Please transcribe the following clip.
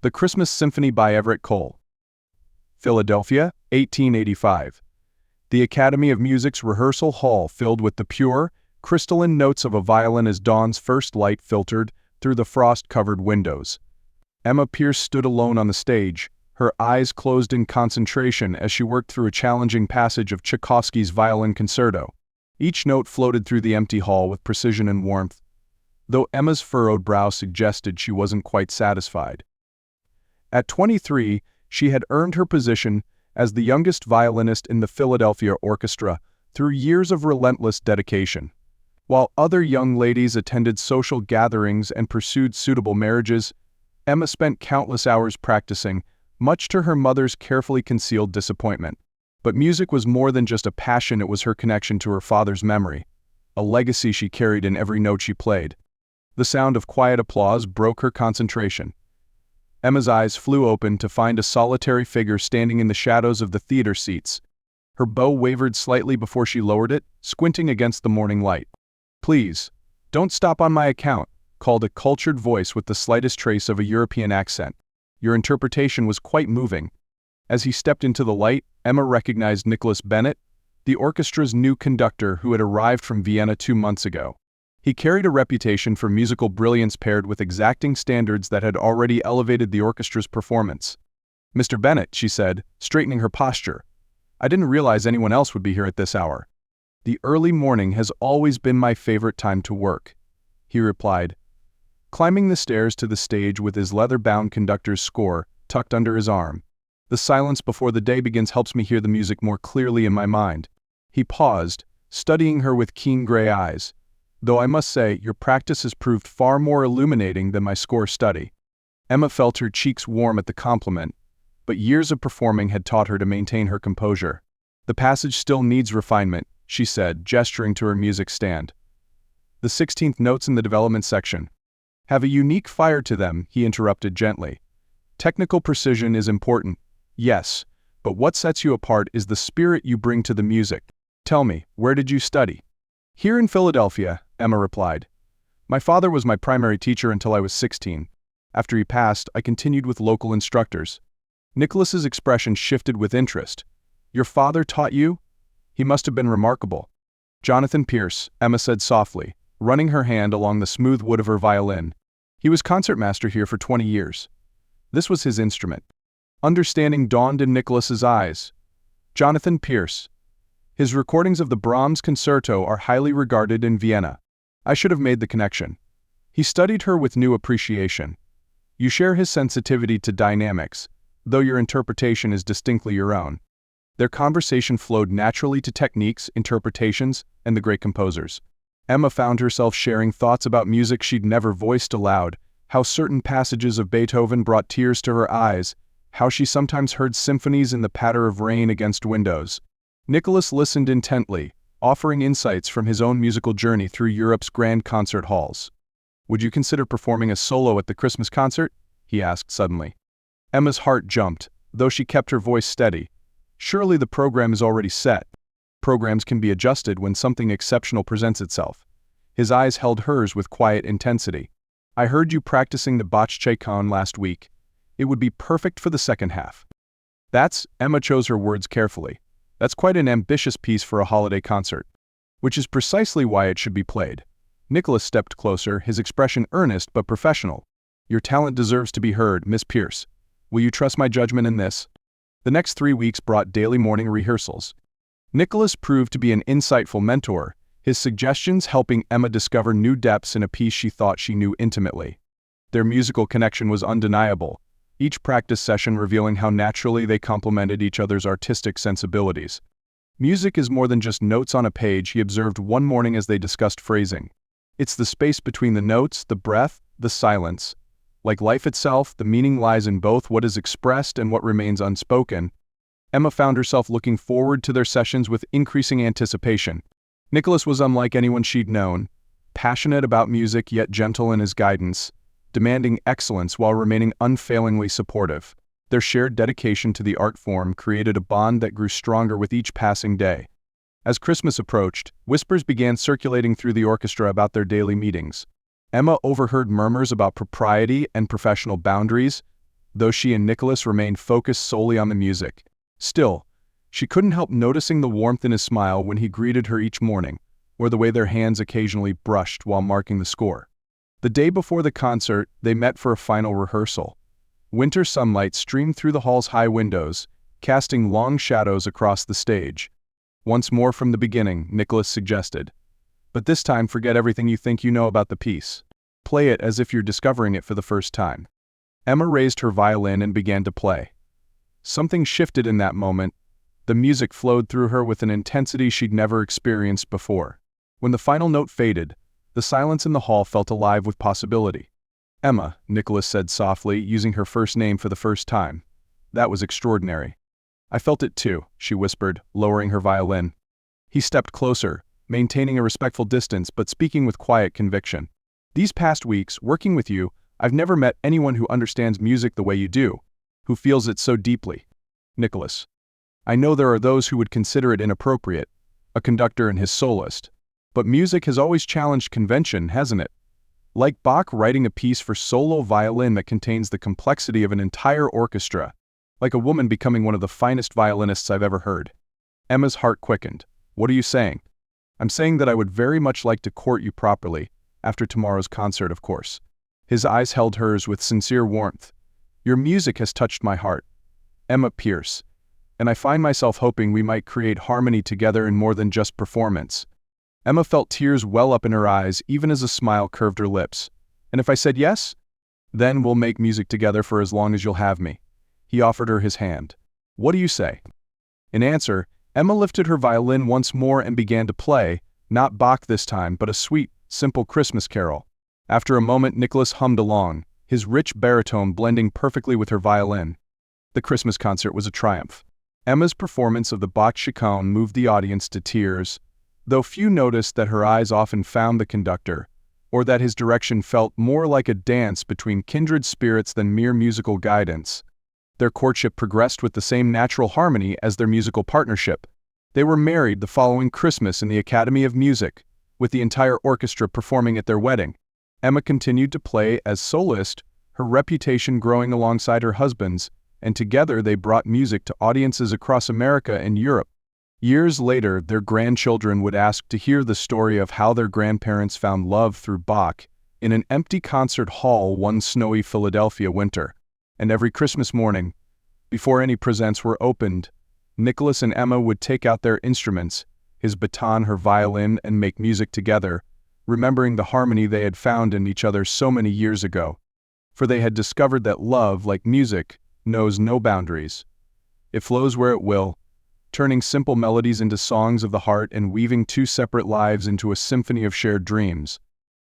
The Christmas Symphony by Everett Cole. Philadelphia, 1885. The Academy of Music's rehearsal hall filled with the pure, crystalline notes of a violin as dawn's first light filtered through the frost-covered windows. Emma Pierce stood alone on the stage, her eyes closed in concentration as she worked through a challenging passage of Tchaikovsky's Violin Concerto. Each note floated through the empty hall with precision and warmth, though Emma's furrowed brow suggested she wasn't quite satisfied. At 23, she had earned her position as the youngest violinist in the Philadelphia Orchestra through years of relentless dedication. While other young ladies attended social gatherings and pursued suitable marriages, Emma spent countless hours practicing, much to her mother's carefully concealed disappointment. But music was more than just a passion, it was her connection to her father's memory, a legacy she carried in every note she played. The sound of quiet applause broke her concentration. Emma's eyes flew open to find a solitary figure standing in the shadows of the theater seats. Her bow wavered slightly before she lowered it, squinting against the morning light. "Please, don't stop on my account," called a cultured voice with the slightest trace of a European accent. "Your interpretation was quite moving." As he stepped into the light, Emma recognized Nicholas Bennett, the orchestra's new conductor who had arrived from Vienna 2 months ago. He carried a reputation for musical brilliance paired with exacting standards that had already elevated the orchestra's performance. "Mr. Bennett," she said, straightening her posture, "I didn't realize anyone else would be here at this hour." "The early morning has always been my favorite time to work," he replied, climbing the stairs to the stage with his leather-bound conductor's score tucked under his arm. "The silence before the day begins helps me hear the music more clearly in my mind." He paused, studying her with keen gray eyes. "Though I must say, your practice has proved far more illuminating than my score study." Emma felt her cheeks warm at the compliment, but years of performing had taught her to maintain her composure. "The passage still needs refinement," she said, gesturing to her music stand. "The 16th notes in the development section have a unique fire to them," he interrupted gently. "Technical precision is important, yes, but what sets you apart is the spirit you bring to the music. Tell me, where did you study?" "Here in Philadelphia," Emma replied. "My father was my primary teacher until I was 16. After he passed, I continued with local instructors." Nicholas's expression shifted with interest. "Your father taught you? He must have been remarkable." "Jonathan Pierce," Emma said softly, running her hand along the smooth wood of her violin. "He was concertmaster here for 20 years. This was his instrument." Understanding dawned in Nicholas's eyes. "Jonathan Pierce. His recordings of the Brahms concerto are highly regarded in Vienna. I should have made the connection." He studied her with new appreciation. "You share his sensitivity to dynamics, though your interpretation is distinctly your own." Their conversation flowed naturally to techniques, interpretations, and the great composers. Emma found herself sharing thoughts about music she'd never voiced aloud, how certain passages of Beethoven brought tears to her eyes, how she sometimes heard symphonies in the patter of rain against windows. Nicholas listened intently, offering insights from his own musical journey through Europe's grand concert halls. "Would you consider performing a solo at the Christmas concert?" he asked suddenly. Emma's heart jumped, though she kept her voice steady. "Surely the program is already set." "Programs can be adjusted when something exceptional presents itself." His eyes held hers with quiet intensity. "I heard you practicing the Bach Chaconne last week. It would be perfect for the second half." Emma chose her words carefully. "That's quite an ambitious piece for a holiday concert." "Which is precisely why it should be played." Nicholas stepped closer, his expression earnest but professional. "Your talent deserves to be heard, Miss Pierce. Will you trust my judgment in this?" The next 3 weeks brought daily morning rehearsals. Nicholas proved to be an insightful mentor, his suggestions helping Emma discover new depths in a piece she thought she knew intimately. Their musical connection was undeniable, each practice session revealing how naturally they complemented each other's artistic sensibilities. "Music is more than just notes on a page," he observed one morning as they discussed phrasing. "It's the space between the notes, the breath, the silence. Like life itself, the meaning lies in both what is expressed and what remains unspoken." Emma found herself looking forward to their sessions with increasing anticipation. Nicholas was unlike anyone she'd known, passionate about music yet gentle in his guidance, demanding excellence while remaining unfailingly supportive. Their shared dedication to the art form created a bond that grew stronger with each passing day. As Christmas approached, whispers began circulating through the orchestra about their daily meetings. Emma overheard murmurs about propriety and professional boundaries, though she and Nicholas remained focused solely on the music. Still, she couldn't help noticing the warmth in his smile when he greeted her each morning, or the way their hands occasionally brushed while marking the score. The day before the concert, they met for a final rehearsal. Winter sunlight streamed through the hall's high windows, casting long shadows across the stage. "Once more from the beginning," Nicholas suggested. "But this time forget everything you think you know about the piece. Play it as if you're discovering it for the first time." Emma raised her violin and began to play. Something shifted in that moment. The music flowed through her with an intensity she'd never experienced before. When the final note faded, the silence in the hall felt alive with possibility. "Emma," Nicholas said softly, using her first name for the first time. "That was extraordinary." "I felt it too," she whispered, lowering her violin. He stepped closer, maintaining a respectful distance but speaking with quiet conviction. "These past weeks, working with you, I've never met anyone who understands music the way you do, who feels it so deeply. Nicholas, I know there are those who would consider it inappropriate, a conductor and his soloist. But music has always challenged convention, hasn't it? Like Bach writing a piece for solo violin that contains the complexity of an entire orchestra, like a woman becoming one of the finest violinists I've ever heard." Emma's heart quickened. "What are you saying?" "I'm saying that I would very much like to court you properly, after tomorrow's concert, of course." His eyes held hers with sincere warmth. "Your music has touched my heart, Emma Pierce, and I find myself hoping we might create harmony together in more than just performance." Emma felt tears well up in her eyes even as a smile curved her lips. "And if I said yes? Then we'll make music together for as long as you'll have me." He offered her his hand. "What do you say?" In answer, Emma lifted her violin once more and began to play, not Bach this time, but a sweet, simple Christmas carol. After a moment, Nicholas hummed along, his rich baritone blending perfectly with her violin. The Christmas concert was a triumph. Emma's performance of the Bach Chaconne moved the audience to tears, though few noticed that her eyes often found the conductor, or that his direction felt more like a dance between kindred spirits than mere musical guidance. Their courtship progressed with the same natural harmony as their musical partnership. They were married the following Christmas in the Academy of Music, with the entire orchestra performing at their wedding. Emma continued to play as soloist, her reputation growing alongside her husband's, and together they brought music to audiences across America and Europe. Years later, their grandchildren would ask to hear the story of how their grandparents found love through Bach in an empty concert hall one snowy Philadelphia winter. And every Christmas morning, before any presents were opened, Nicholas and Emma would take out their instruments, his baton, her violin, and make music together, remembering the harmony they had found in each other so many years ago. For they had discovered that love, like music, knows no boundaries. It flows where it will, turning simple melodies into songs of the heart and weaving two separate lives into a symphony of shared dreams.